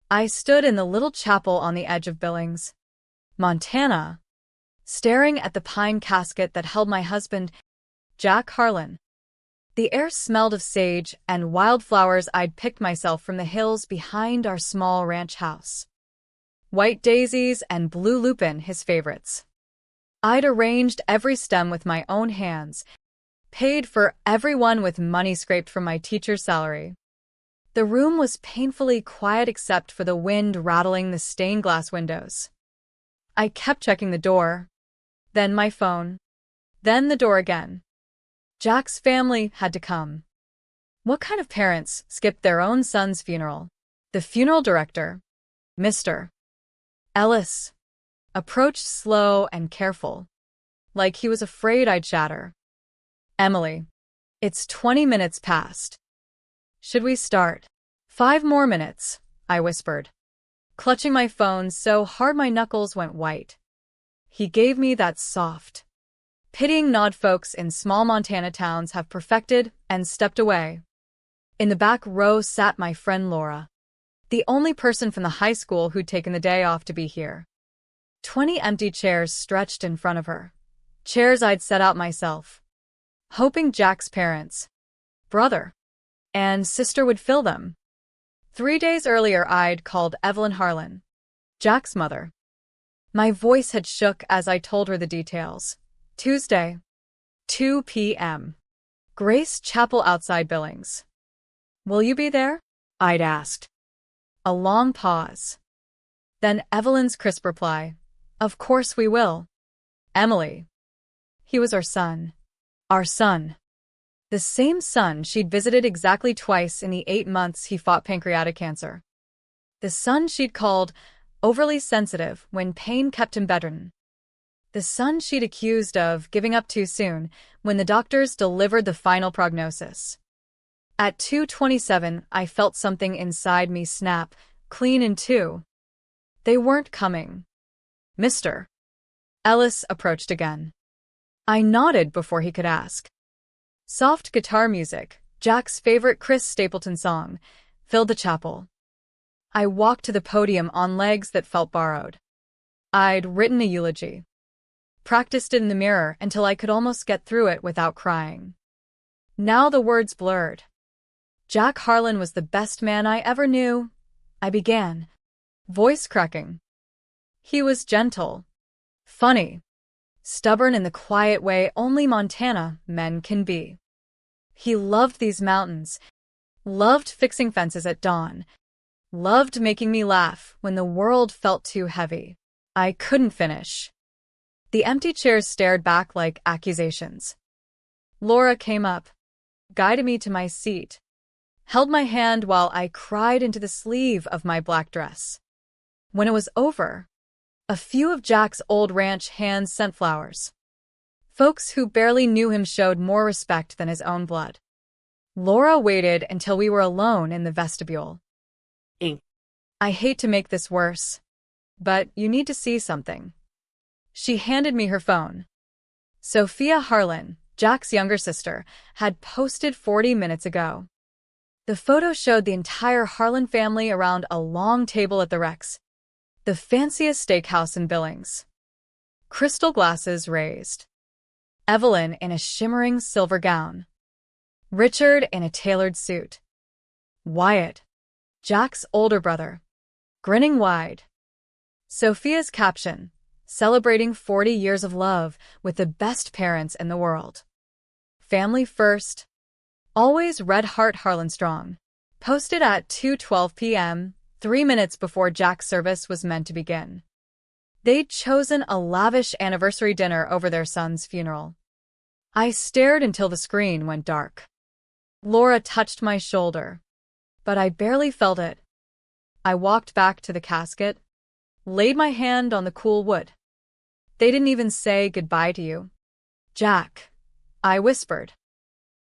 I stood in the little chapel on the edge of Billings, Montana, staring at the pine casket that held my husband, Jack Harlan. The air smelled of sage and wildflowers I'd picked myself from the hills behind our small ranch house. White daisies and blue lupin, his favorites. I'd arranged every stem with my own hands, paid for every one with money scraped from my teacher's salary. The room was painfully quiet except for the wind rattling the stained glass windows. I kept checking the door, then my phone, then the door again. Jack's family had to come. What kind of parents skipped their own son's funeral? The funeral director, Mr. Ellis, approached slow and careful, like he was afraid I'd shatter. Emily, it's 20 minutes past. Should we start? 5 more minutes, I whispered, clutching my phone so hard my knuckles went white. He gave me that soft, pitying nod folks in small Montana towns have perfected and stepped away. In the back row sat my friend Laura, the only person from the high school who'd taken the day off to be here. 20 empty chairs stretched in front of her, chairs I'd set out myself, hoping Jack's parents, brother, and sister would fill them. 3 days earlier I'd called Evelyn Harlan, Jack's mother. My voice had shook as I told her the details. Tuesday, 2 p.m. Grace Chapel outside Billings. Will you be there? I'd asked. A long pause. Then Evelyn's crisp reply. Of course we will. Emily. He was our son. Our son. The same son she'd visited exactly twice in the 8 months he fought pancreatic cancer. The son she'd called overly sensitive when pain kept him bedridden. The son she'd accused of giving up too soon when the doctors delivered the final prognosis. At 2:27, I felt something inside me snap, clean in two. They weren't coming. Mr. Ellis approached again. I nodded before he could ask. Soft guitar music, Jack's favorite Chris Stapleton song, filled the chapel. I walked to the podium on legs that felt borrowed. I'd written a eulogy. Practiced it in the mirror until I could almost get through it without crying. Now the words blurred. Jack Harlan was the best man I ever knew, I began, voice cracking. He was gentle, funny, stubborn in the quiet way only Montana men can be. He loved these mountains, loved fixing fences at dawn, loved making me laugh when the world felt too heavy. I couldn't finish. The empty chairs stared back like accusations. Laura came up, guided me to my seat, held my hand while I cried into the sleeve of my black dress. When it was over, a few of Jack's old ranch hands sent flowers. Folks who barely knew him showed more respect than his own blood. Laura waited until we were alone in the vestibule. I hate to make this worse, but you need to see something. She handed me her phone. Sophia Harlan, Jack's younger sister, had posted 40 minutes ago. The photo showed the entire Harlan family around a long table at the Rex, the fanciest steakhouse in Billings. Crystal glasses raised. Evelyn in a shimmering silver gown. Richard in a tailored suit. Wyatt, Jack's older brother, grinning wide. Sophia's caption, celebrating 40 years of love with the best parents in the world. Family first. Always Red Heart Harlan Strong. Posted at 2:12 p.m., 3 minutes before Jack's service was meant to begin. They'd chosen a lavish anniversary dinner over their son's funeral. I stared until the screen went dark. Laura touched my shoulder, but I barely felt it. I walked back to the casket, laid my hand on the cool wood. They didn't even say goodbye to you, Jack, I whispered.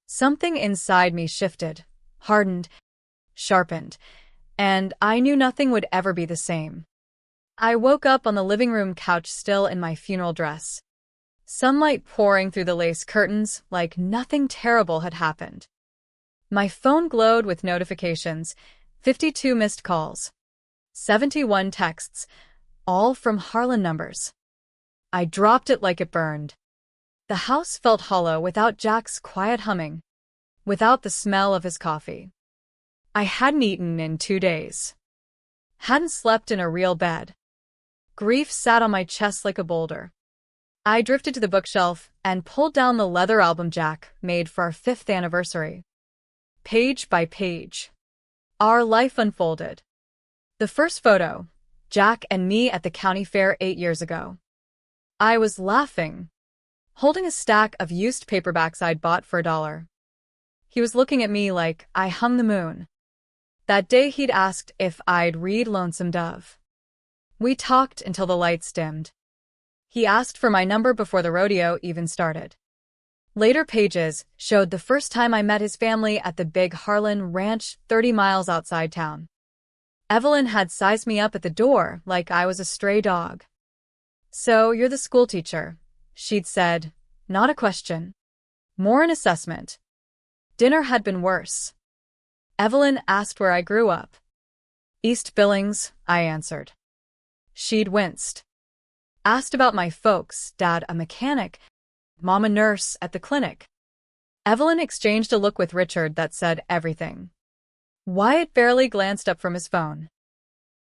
Something inside me shifted, hardened, sharpened, and I knew nothing would ever be the same. I woke up on the living room couch still in my funeral dress, sunlight pouring through the lace curtains like nothing terrible had happened. My phone glowed with notifications, 52 missed calls. 71 texts, all from Harlan numbers. I dropped it like it burned. The house felt hollow without Jack's quiet humming, without the smell of his coffee. I hadn't eaten in 2 days. Hadn't slept in a real bed. Grief sat on my chest like a boulder. I drifted to the bookshelf and pulled down the leather album Jack made for our 5th anniversary. Page by page, our life unfolded. The first photo, Jack and me at the county fair 8 years ago. I was laughing, holding a stack of used paperbacks I'd bought for $1. He was looking at me like I hung the moon. That day he'd asked if I'd read Lonesome Dove. We talked until the lights dimmed. He asked for my number before the rodeo even started. Later pages showed the first time I met his family at the big Harlan Ranch 30 miles outside town. Evelyn had sized me up at the door like I was a stray dog. "So you're the schoolteacher," she'd said, not a question. More an assessment. Dinner had been worse. Evelyn asked where I grew up. "East Billings," I answered. She'd winced. Asked about my folks, Dad a mechanic, Mom a nurse at the clinic. Evelyn exchanged a look with Richard that said everything. Wyatt barely glanced up from his phone.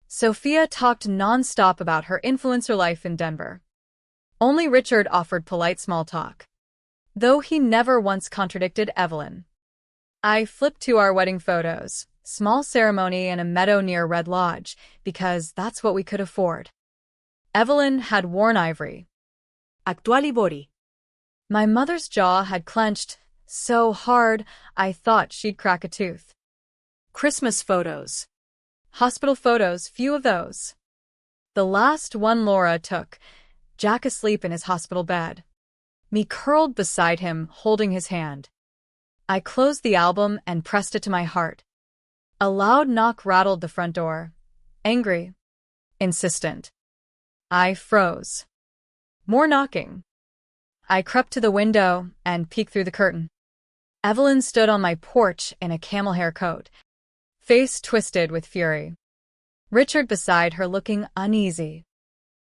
Sophia talked non-stop about her influencer life in Denver. Only Richard offered polite small talk, though he never once contradicted Evelyn. I flipped to our wedding photos, small ceremony in a meadow near Red Lodge, because that's what we could afford. Evelyn had worn ivory. Actually body. My mother's jaw had clenched so hard I thought she'd crack a tooth. Christmas photos. Hospital photos, few of those. The last one Laura took, Jack asleep in his hospital bed. Me curled beside him, holding his hand. I closed the album and pressed it to my heart. A loud knock rattled the front door. Angry. Insistent. I froze. More knocking. I crept to the window and peeked through the curtain. Evelyn stood on my porch in a camel hair coat, face twisted with fury. Richard beside her looking uneasy.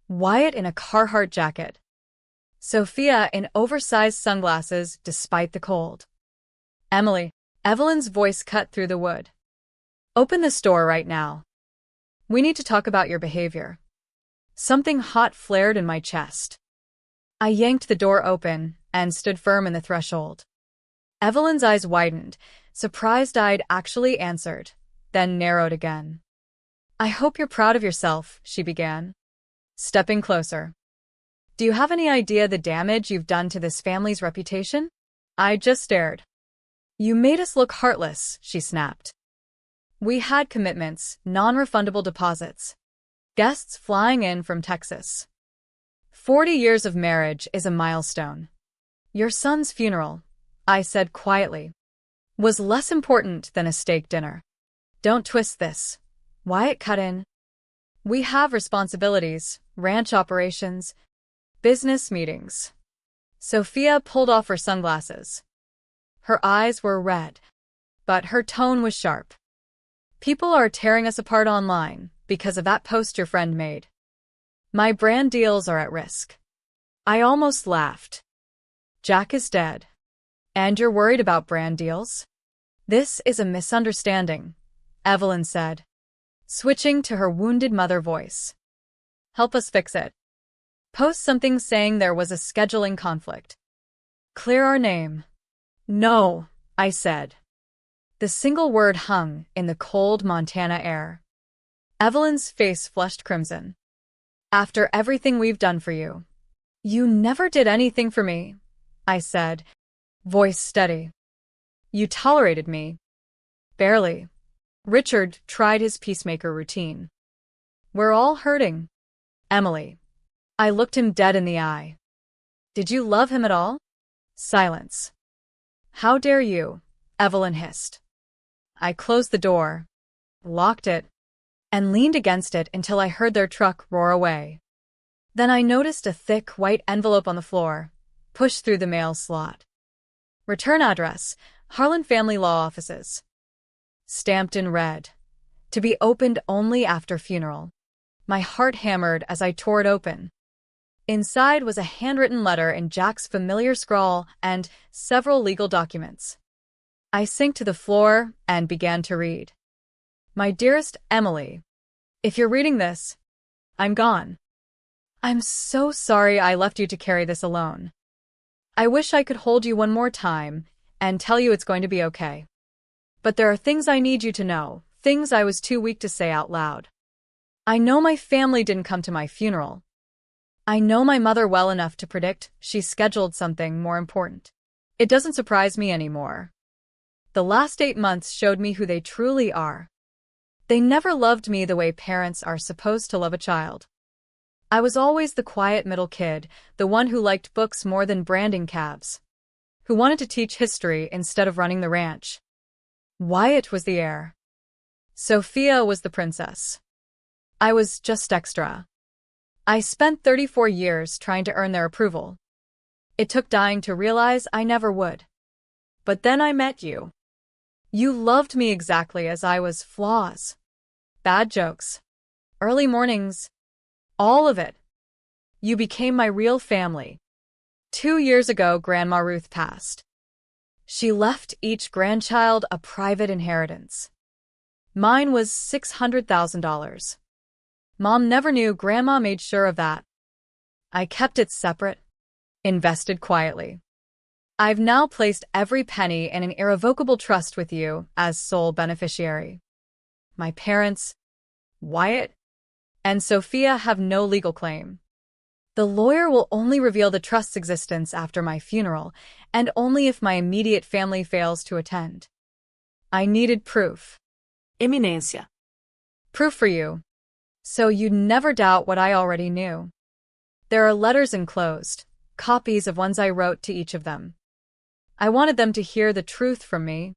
Wyatt in a Carhartt jacket. Sophia in oversized sunglasses despite the cold. Emily. Evelyn's voice cut through the wood. Open the store right now. We need to talk about your behavior. Something hot flared in my chest. I yanked the door open and stood firm in the threshold. Evelyn's eyes widened, surprised I'd actually answered, then narrowed again. I hope you're proud of yourself, she began, stepping closer. Do you have any idea the damage you've done to this family's reputation? I just stared. You made us look heartless, she snapped. We had commitments, non-refundable deposits. Guests flying in from Texas. 40 years of marriage is a milestone. Your son's funeral, I said quietly, was less important than a steak dinner. Don't twist this. Wyatt cut in. We have responsibilities, ranch operations, business meetings. Sophia pulled off her sunglasses. Her eyes were red, but her tone was sharp. People are tearing us apart online because of that post your friend made. My brand deals are at risk. I almost laughed. Jack is dead. And you're worried about brand deals? This is a misunderstanding, Evelyn said, switching to her wounded mother voice. Help us fix it. Post something saying there was a scheduling conflict. Clear our name. No, I said. The single word hung in the cold Montana air. Evelyn's face flushed crimson. After everything we've done for you. You never did anything for me, I said, voice steady. You tolerated me. Barely. Richard tried his peacemaker routine. We're all hurting. Emily. I looked him dead in the eye. Did you love him at all? Silence. How dare you? Evelyn hissed. I closed the door, locked it, and leaned against it until I heard their truck roar away. Then I noticed a thick white envelope on the floor, pushed through the mail slot. Return address, Harlan Family Law Offices. Stamped in red. to be opened only after funeral. My heart hammered as I tore it open. Inside was a handwritten letter in Jack's familiar scrawl and several legal documents. I sank to the floor and began to read. My dearest Emily, if you're reading this, I'm gone. I'm so sorry I left you to carry this alone. I wish I could hold you one more time and tell you it's going to be okay. But there are things I need you to know, things I was too weak to say out loud. I know my family didn't come to my funeral. I know my mother well enough to predict she's scheduled something more important. It doesn't surprise me anymore. The last 8 months showed me who they truly are. They never loved me the way parents are supposed to love a child. I was always the quiet middle kid, the one who liked books more than branding calves, who wanted to teach history instead of running the ranch. Wyatt was the heir. Sophia was the princess. I was just extra. I spent 34 years trying to earn their approval. It took dying to realize I never would. But then I met you. You loved me exactly as I was, flaws, bad jokes, early mornings, all of it. You became my real family. 2 years ago, Grandma Ruth passed. She left each grandchild a private inheritance. Mine was $600,000. Mom never knew. Grandma made sure of that. I kept it separate, invested quietly. I've now placed every penny in an irrevocable trust with you as sole beneficiary. My parents, Wyatt, and Sophia have no legal claim. The lawyer will only reveal the trust's existence after my funeral, and only if my immediate family fails to attend. I needed proof. Eminência. Proof for you, so you'd never doubt what I already knew. There are letters enclosed, copies of ones I wrote to each of them. I wanted them to hear the truth from me,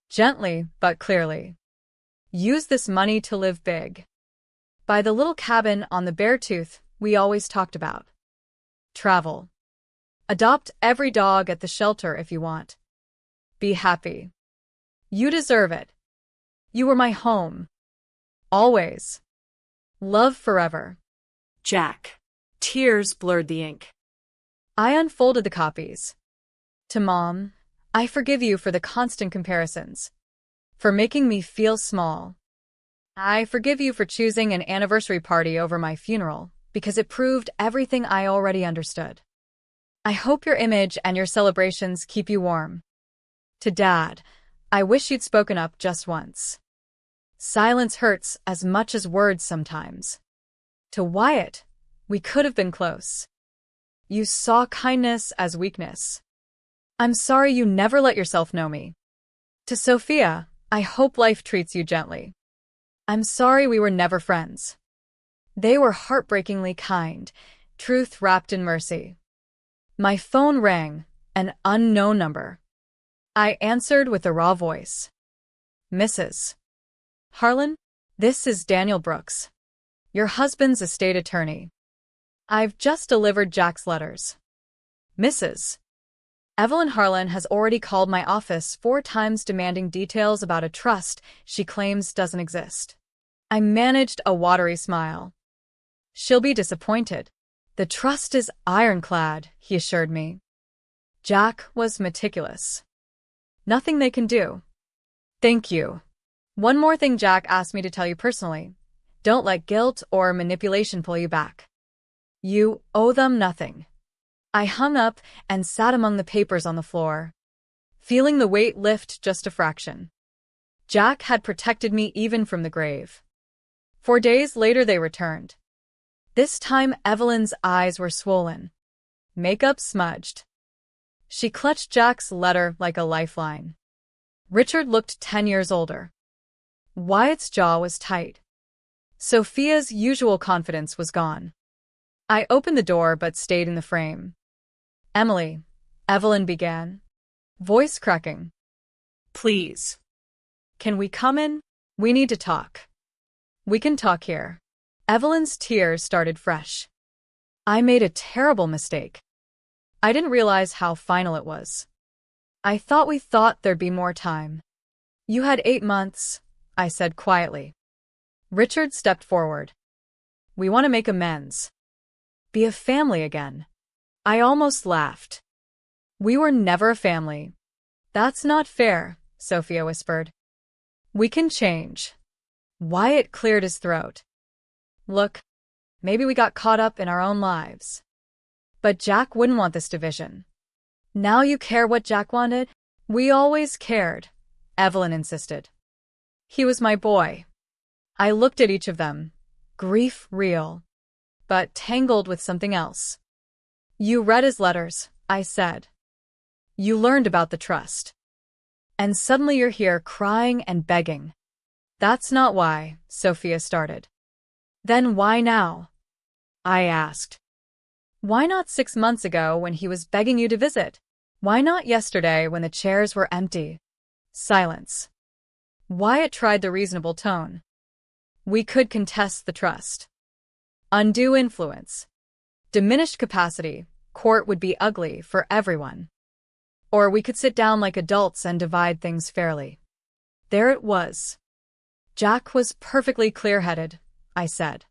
gently but clearly. Use this money to live big. Buy the little cabin on the Beartooth we always talked about. Travel. Adopt every dog at the shelter if you want. Be happy. You deserve it. You were my home. Always. Love forever. Jack. Tears blurred the ink. I unfolded the copies. To Mom, I forgive you for the constant comparisons, for making me feel small. I forgive you for choosing an anniversary party over my funeral, because it proved everything I already understood. I hope your image and your celebrations keep you warm. To Dad, I wish you'd spoken up just once. Silence hurts as much as words sometimes. To Wyatt, we could have been close. You saw kindness as weakness. I'm sorry you never let yourself know me. To Sophia, I hope life treats you gently. I'm sorry we were never friends. They were heartbreakingly kind, truth wrapped in mercy. My phone rang, an unknown number. I answered with a raw voice. Mrs. Harlan, this is Daniel Brooks, your husband's estate attorney. I've just delivered Jack's letters. Mrs. Evelyn Harlan has already called my office 4 times demanding details about a trust she claims doesn't exist. I managed a watery smile. She'll be disappointed. The trust is ironclad, he assured me. Jack was meticulous. Nothing they can do. Thank you. One more thing Jack asked me to tell you personally. Don't let guilt or manipulation pull you back. You owe them nothing. I hung up and sat among the papers on the floor, feeling the weight lift just a fraction. Jack had protected me even from the grave. 4 days later they returned. This time Evelyn's eyes were swollen, makeup smudged. She clutched Jack's letter like a lifeline. Richard looked 10 years older. Wyatt's jaw was tight. Sophia's usual confidence was gone. I opened the door but stayed in the frame. Emily, Evelyn began, voice cracking. Please. Can we come in? We need to talk. We can talk here. Evelyn's tears started fresh. I made a terrible mistake. I didn't realize how final it was. I thought there'd be more time. You had 8 months, I said quietly. Richard stepped forward. We want to make amends. Be a family again. I almost laughed. We were never a family. That's not fair, Sophia whispered. We can change. Wyatt cleared his throat. Look, maybe we got caught up in our own lives. But Jack wouldn't want this division. Now you care what Jack wanted? We always cared, Evelyn insisted. He was my boy. I looked at each of them, grief real, but tangled with something else. You read his letters, I said. You learned about the trust. And suddenly you're here crying and begging. That's not why, Sophia started. Then why now? I asked. Why not 6 months ago when he was begging you to visit? Why not yesterday when the chairs were empty? Silence. Wyatt tried the reasonable tone. We could contest the trust. Undue influence. Diminished capacity. Court would be ugly for everyone. Or we could sit down like adults and divide things fairly. There it was. Jack was perfectly clear-headed, I said.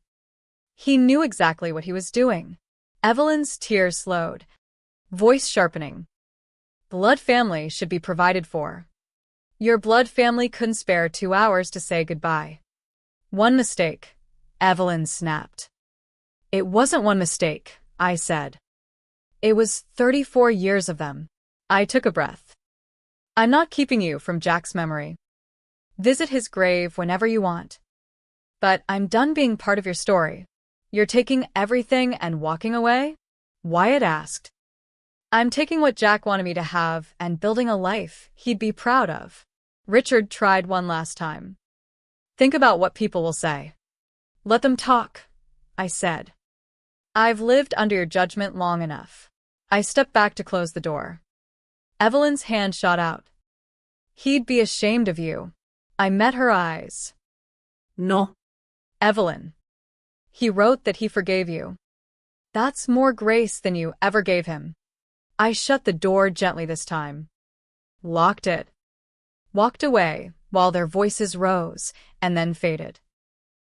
He knew exactly what he was doing. Evelyn's tears slowed, voice sharpening. Blood family should be provided for. Your blood family couldn't spare 2 hours to say goodbye. One mistake, Evelyn snapped. It wasn't one mistake, I said. It was 34 years of them. I took a breath. I'm not keeping you from Jack's memory. Visit his grave whenever you want. But I'm done being part of your story. You're taking everything and walking away? Wyatt asked. I'm taking what Jack wanted me to have and building a life he'd be proud of. Richard tried one last time. Think about what people will say. Let them talk, I said. I've lived under your judgment long enough. I stepped back to close the door. Evelyn's hand shot out. He'd be ashamed of you. I met her eyes. No. Evelyn. He wrote that he forgave you. That's more grace than you ever gave him. I shut the door gently this time. Locked it. Walked away while their voices rose and then faded.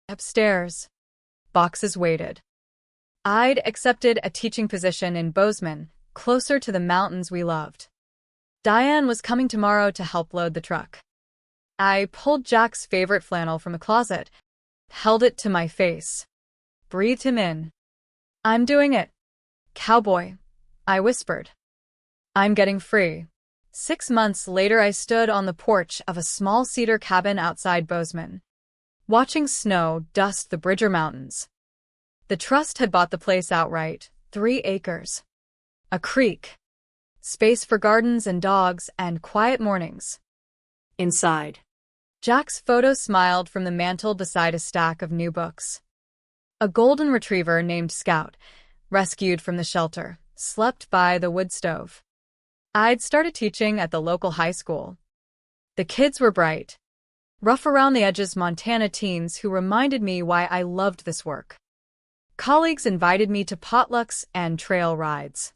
Upstairs. Boxes waited. I'd accepted a teaching position in Bozeman, closer to the mountains we loved. Diane was coming tomorrow to help load the truck. I pulled Jack's favorite flannel from the closet, held it to my face, breathed him in. I'm doing it. Cowboy, I whispered. I'm getting free. 6 months later I stood on the porch of a small cedar cabin outside Bozeman, watching snow dust the Bridger Mountains. The trust had bought the place outright, 3 acres. A creek. Space for gardens and dogs and quiet mornings. Inside. Jack's photo smiled from the mantel beside a stack of new books. A golden retriever named Scout, rescued from the shelter, slept by the wood stove. I'd started teaching at the local high school. The kids were bright, rough around the edges Montana teens who reminded me why I loved this work. Colleagues invited me to potlucks and trail rides.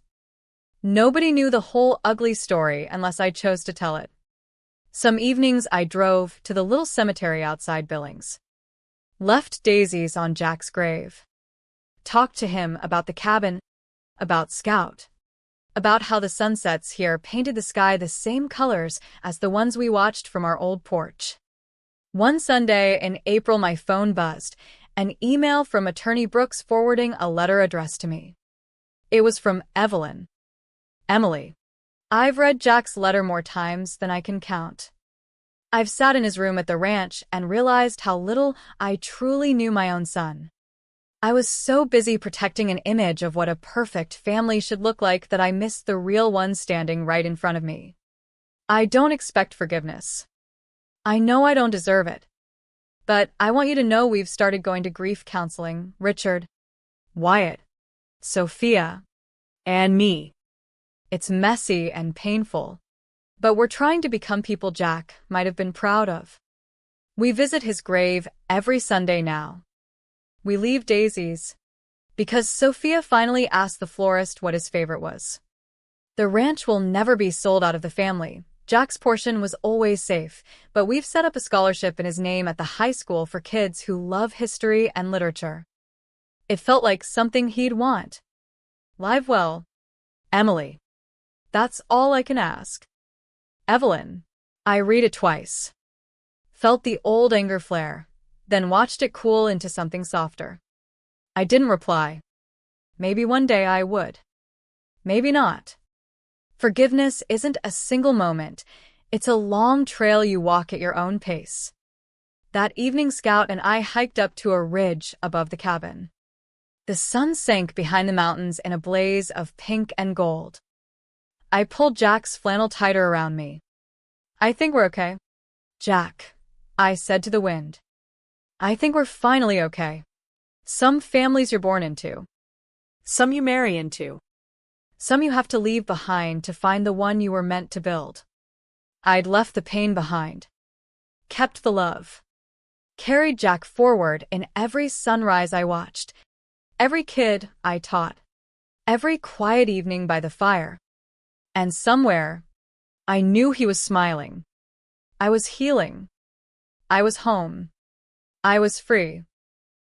Nobody knew the whole ugly story unless I chose to tell it. Some evenings I drove to the little cemetery outside Billings. Left daisies on Jack's grave. Talked to him about the cabin, about Scout, about how the sunsets here painted the sky the same colors as the ones we watched from our old porch. One Sunday in April my phone buzzed, an email from Attorney Brooks forwarding a letter addressed to me. It was from Evelyn. Emily. I've read Jack's letter more times than I can count. I've sat in his room at the ranch and realized how little I truly knew my own son. I was so busy protecting an image of what a perfect family should look like that I missed the real one standing right in front of me. I don't expect forgiveness. I know I don't deserve it. But I want you to know we've started going to grief counseling, Richard, Wyatt, Sophia, and me. It's messy and painful, but we're trying to become people Jack might have been proud of. We visit his grave every Sunday now. We leave daisies, because Sophia finally asked the florist what his favorite was. The ranch will never be sold out of the family, Jack's portion was always safe, but we've set up a scholarship in his name at the high school for kids who love history and literature. It felt like something he'd want. Live well, Emily. That's all I can ask. Evelyn. I read it twice. Felt the old anger flare, then watched it cool into something softer. I didn't reply. Maybe one day I would. Maybe not. Forgiveness isn't a single moment. It's a long trail you walk at your own pace. That evening, Scout and I hiked up to a ridge above the cabin. The sun sank behind the mountains in a blaze of pink and gold. I pulled Jack's flannel tighter around me. I think we're okay. Jack, I said to the wind. I think we're finally okay. Some families you're born into. Some you marry into. Some you have to leave behind to find the one you were meant to build. I'd left the pain behind. Kept the love. Carried Jack forward in every sunrise I watched. Every kid I taught. Every quiet evening by the fire. And somewhere, I knew he was smiling. I was healing. I was home. I was free.